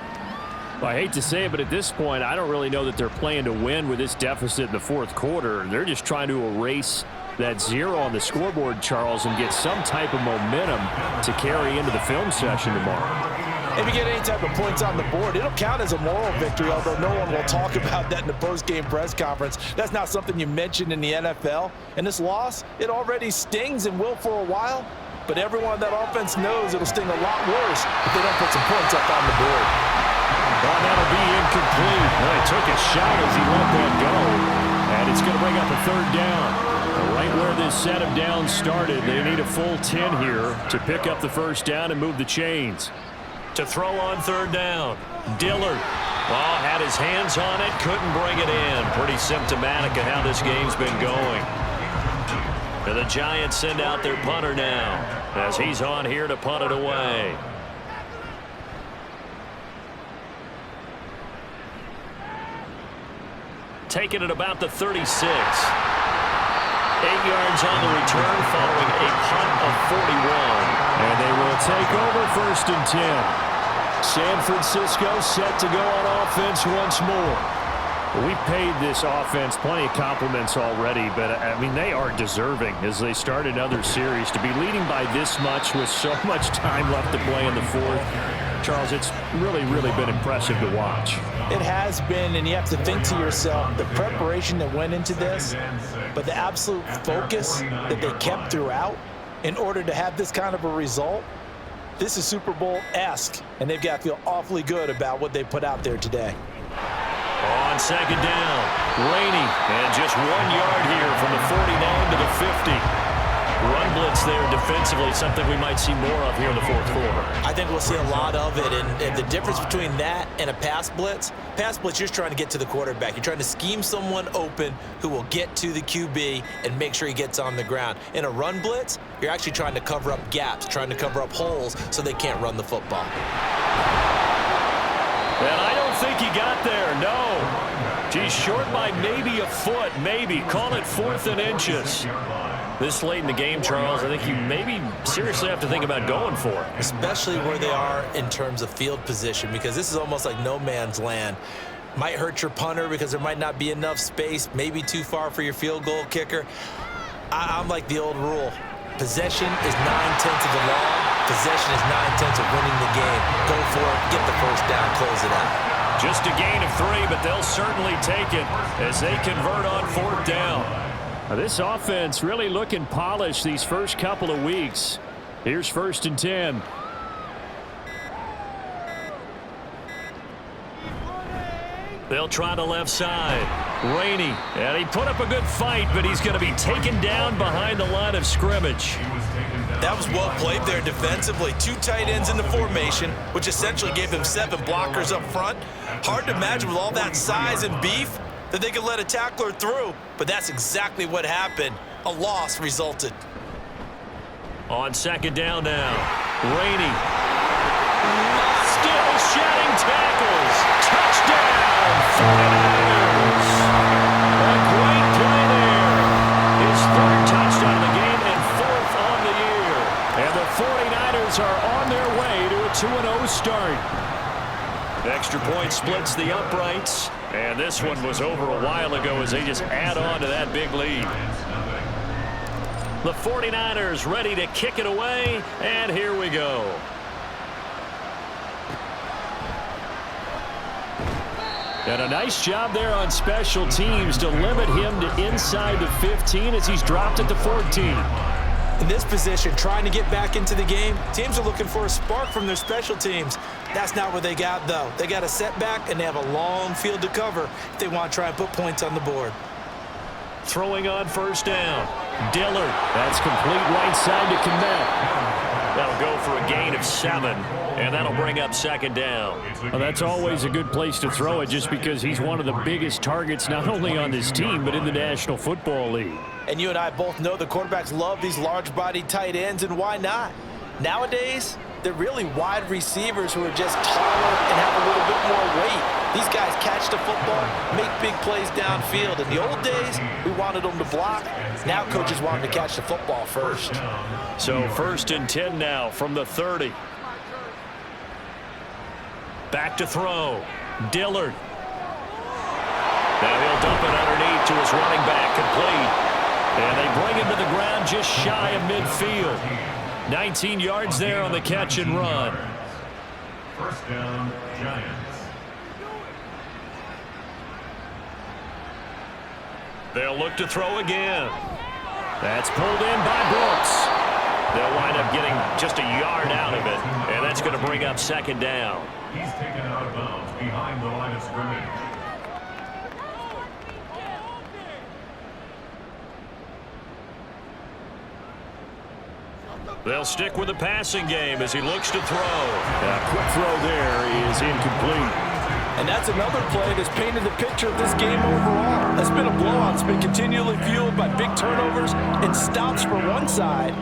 Well, I hate to say it, but at this point, I don't really know that they're playing to win with this deficit in the 4th quarter. They're just trying to erase that 0 on the scoreboard, Charles, and get some type of momentum to carry into the film session tomorrow. If you get any type of points on the board, it'll count as a moral victory, although no one will talk about that in the post-game press conference. That's not something you mention in the NFL. And this loss, it already stings and will for a while, but everyone on that offense knows it'll sting a lot worse if they don't put some points up on the board. Well, that'll be incomplete. Well, he took a shot as he let that go. And it's going to bring up a 3rd down. Right where this set of downs started, they need a full 10 here to pick up the 1st down and move the chains. To throw on 3rd down, Dillard. Well, had his hands on it, couldn't bring it in. Pretty symptomatic of how this game's been going. And the Giants send out their punter now as he's on here to punt it away. Taking it about the 36. 8 yards on the return following a punt of 41. And they will take over 1st and 10. San Francisco set to go on offense once more. We've paid this offense plenty of compliments already, but, I mean, they are deserving as they start another series. To be leading by this much with so much time left to play in the 4th, Charles, it's really, really been impressive to watch. It has been, and you have to think to yourself, the preparation that went into this, but the absolute focus that they kept throughout in order to have this kind of a result, this is Super Bowl-esque, and they've got to feel awfully good about what they put out there today. On 2nd down, Rainey, and just 1 yard here from the 49 to the 50. Run blitz there defensively, something we might see more of here in the 4th quarter. I think we'll see a lot of it, and the difference between that and a pass blitz, you're just trying to get to the quarterback. You're trying to scheme someone open who will get to the QB and make sure he gets on the ground. In a run blitz, you're actually trying to cover up gaps, trying to cover up holes so they can't run the football. And I don't think he got there, no. He's short by maybe a foot, maybe. Call it 4th and inches. This late in the game, Charles, I think you maybe seriously have to think about going for it. Especially where they are in terms of field position, because this is almost like no man's land. Might hurt your punter because there might not be enough space, maybe too far for your field goal kicker. I'm like the old rule. Possession is 9/10 of the law. Possession is 9/10 of winning the game. Go for it, get the 1st down, close it out. Just a gain of 3, but they'll certainly take it as they convert on 4th down. Now, this offense really looking polished these first couple of weeks. Here's 1st and 10. They'll try the left side. Rainey, and he put up a good fight, but he's going to be taken down behind the line of scrimmage. That was well played there defensively. 2 tight ends in the formation, which essentially gave them 7 blockers up front. Hard to imagine with all that size and beef that they could let a tackler through, but that's exactly what happened. A loss resulted. On second down now. Rainey. Still shedding tackles. Touchdown, 49ers. A great play there. His third touchdown of the game and fourth on the year. And the 49ers are on their way to a 2-0 start. Extra point splits the uprights. And this one was over a while ago as they just add on to that big lead. The 49ers ready to kick it away, and here we go. And a nice job there on special teams to limit him to inside the 15 as he's dropped at the 14. In this position, trying to get back into the game, teams are looking for a spark from their special teams. That's not what they got, though. They got a setback, and they have a long field to cover if they want to try and put points on the board. Throwing on first down. Dillard. That's complete right side to Kmet. That'll go for a gain of 7, and that'll bring up second down. Well, that's always a good place to throw it just because he's one of the biggest targets not only on this team but in the National Football League. And you and I both know the quarterbacks love these large-bodied tight ends, and why not? Nowadays, they're really wide receivers who are just taller and have a little bit more weight. These guys catch the football, make big plays downfield. In the old days, we wanted them to block. Now coaches want them to catch the football first. So 1st and 10 now from the 30. Back to throw. Dillard. Now he'll dump it underneath to his running back, complete. And they bring him to the ground just shy of midfield. 19 yards there on the catch and run. First down, Giants. They'll look to throw again. That's pulled in by Brooks. They'll wind up getting just a yard out of it, and that's going to bring up second down. He's taken out of bounds behind the line of scrimmage. They'll stick with the passing game as he looks to throw. A quick throw there is incomplete. And that's another play that's painted the picture of this game overall. It's been a blowout. It's been continually fueled by big turnovers and stops from one side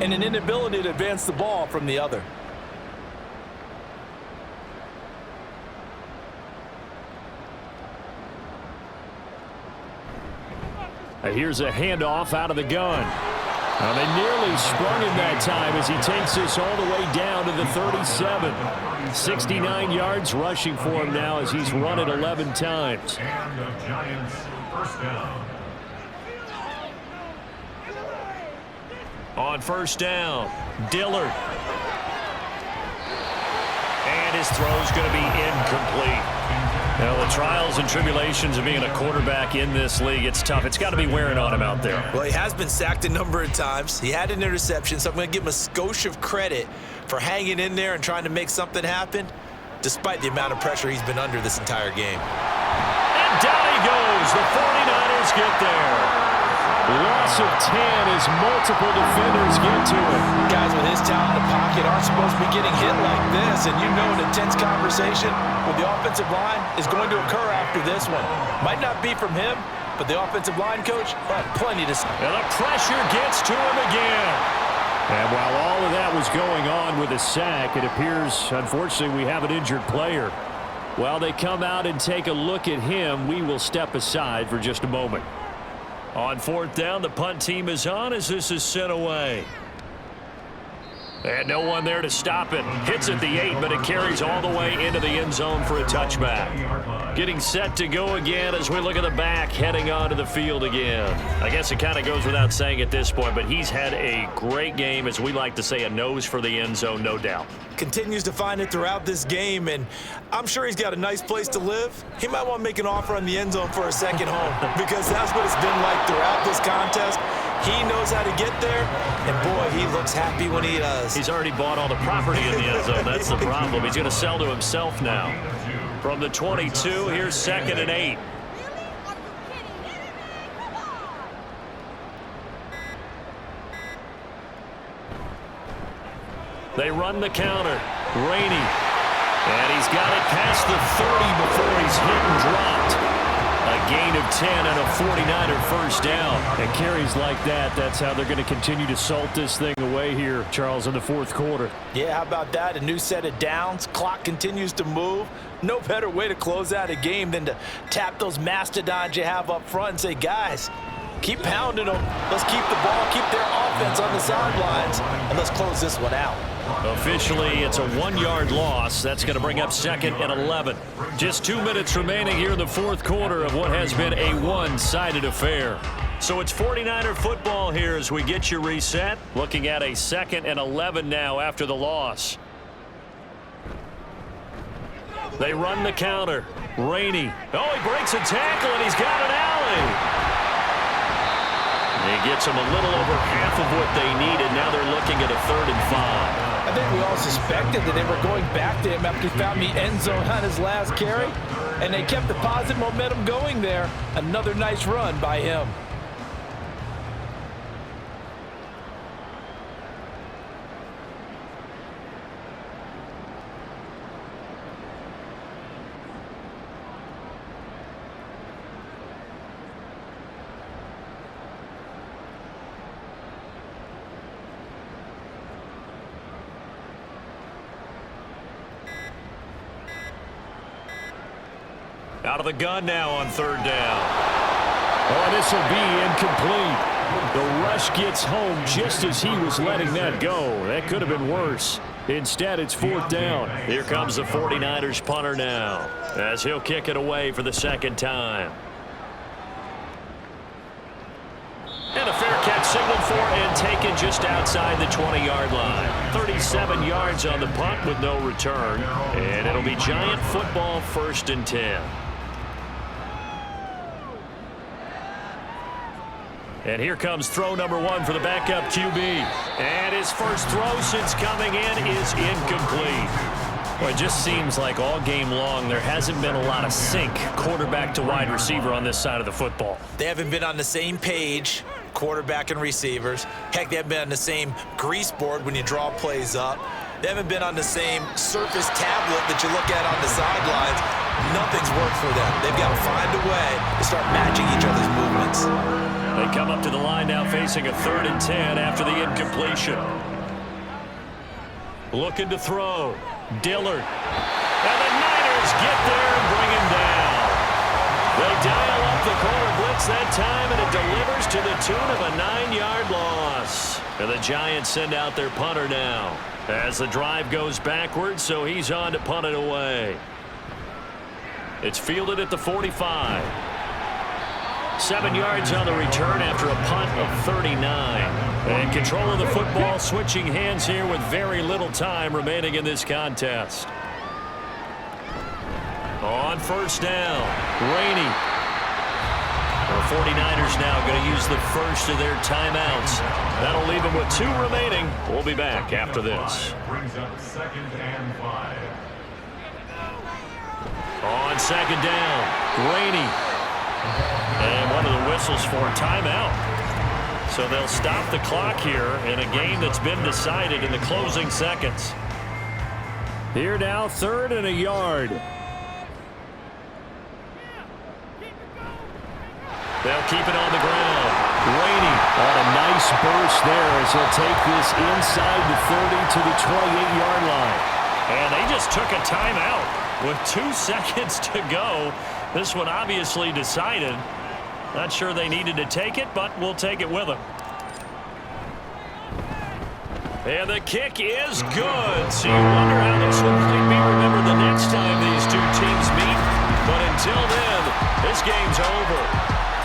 and an inability to advance the ball from the other. Here's a handoff out of the gun. Now they nearly sprung him that time as he takes this all the way down to the 37. 69 yards rushing for him now as he's run it 11 times. And the Giants first down. On first down, Dillard. And his throw's going to be incomplete. Now, the trials and tribulations of being a quarterback in this league, it's tough. It's got to be wearing on him out there. Well, he has been sacked a number of times. He had an interception, so I'm going to give him a skosh of credit for hanging in there and trying to make something happen, despite the amount of pressure he's been under this entire game. And down he goes. The 49ers get there. Loss of 10 as multiple defenders get to him. Guys with his talent in the pocket aren't supposed to be getting hit like this, and you know an intense conversation with the offensive line is going to occur after this one. Might not be from him, but the offensive line coach had plenty to say. And the pressure gets to him again. And while all of that was going on with a sack, it appears, unfortunately, we have an injured player. While they come out and take a look at him, we will step aside for just a moment. On fourth down, the punt team is on as this is sent away. And no one there to stop it. Hits at the 8, but it carries all the way into the end zone for a touchback. Getting set to go again as we look at the back, heading onto the field again. I guess it kind of goes without saying at this point, but he's had a great game, as we like to say, a nose for the end zone, no doubt. Continues to find it throughout this game, and I'm sure he's got a nice place to live. He might want to make an offer on the end zone for a second home because that's what it's been like throughout this contest. He knows how to get there, and boy, he looks happy when he does. He's already bought all the property in the end zone. That's the problem. He's going to sell to himself now. From the 22, here's 2nd and 8. They run the counter. Rainey. And he's got it past the 30 before he's hit and dropped. gain of 10 and a 49er first down. And carries like that, that's how they're going to continue to salt this thing away here, Charles, in the fourth quarter. Yeah, how about that? A new set of downs. Clock continues to move. No better way to close out a game than to tap those mastodons you have up front and say, guys, keep pounding them. Let's keep the ball, keep their offense on the sidelines, and let's close this one out. Officially, it's a 1-yard loss. That's going to bring up 2nd and 11. Just 2 minutes remaining here in the fourth quarter of what has been a one-sided affair. So it's 49er football here as we get you reset. Looking at a 2nd and 11 now after the loss. They run the counter. Rainey. Oh, he breaks a tackle, and he's got an alley. He gets them a little over half of what they needed. Now they're looking at a 3rd and 5. I think we all suspected that they were going back to him after he found the end zone on his last carry, and they kept the positive momentum going there. Another nice run by him. Out of the gun now on 3rd down. Oh, this will be incomplete. The rush gets home just as he was letting that go. That could have been worse. Instead, it's 4th down. Here comes the 49ers punter now as he'll kick it away for the 2nd time. And a fair catch signaled for and taken just outside the 20-yard line. 37 yards on the punt with no return. And it'll be Giant football, 1st and 10. And here comes throw number 1 for the backup QB. And his first throw since coming in is incomplete. Well, it just seems like all game long there hasn't been a lot of sync quarterback to wide receiver on this side of the football. They haven't been on the same page, quarterback and receivers. Heck, they haven't been on the same grease board when you draw plays up. They haven't been on the same surface tablet that you look at on the sidelines. Nothing's worked for them. They've got to find a way to start matching each other's movements. They come up to the line now facing a 3rd and 10 after the incompletion. Looking to throw. Dillard. And the Niners get there and bring him down. They dial up the corner blitz that time, and it delivers to the tune of a 9-yard loss. And the Giants send out their punter now as the drive goes backwards, so he's on to punt it away. It's fielded at the 45. 7 yards on the return after a punt of 39. And control of the football switching hands here with very little time remaining in this contest. On 1st down, Rainey. The 49ers now going to use the first of their timeouts. That'll leave them with 2 remaining. We'll be back after this. Brings up 2nd and 5. On 2nd down, Rainey. And one of the whistles for a timeout. So they'll stop the clock here in a game that's been decided in the closing seconds. Here now, 3rd and a yard. They'll keep it on the ground. Rainey. On a nice burst there as he'll take this inside the 30 to the 28-yard line. And they just took a timeout with 2 seconds to go. This one obviously decided. Not sure they needed to take it, but we'll take it with them. And the kick is good. So you wonder how this one might be remembered the next time these two teams meet. But until then, this game's over.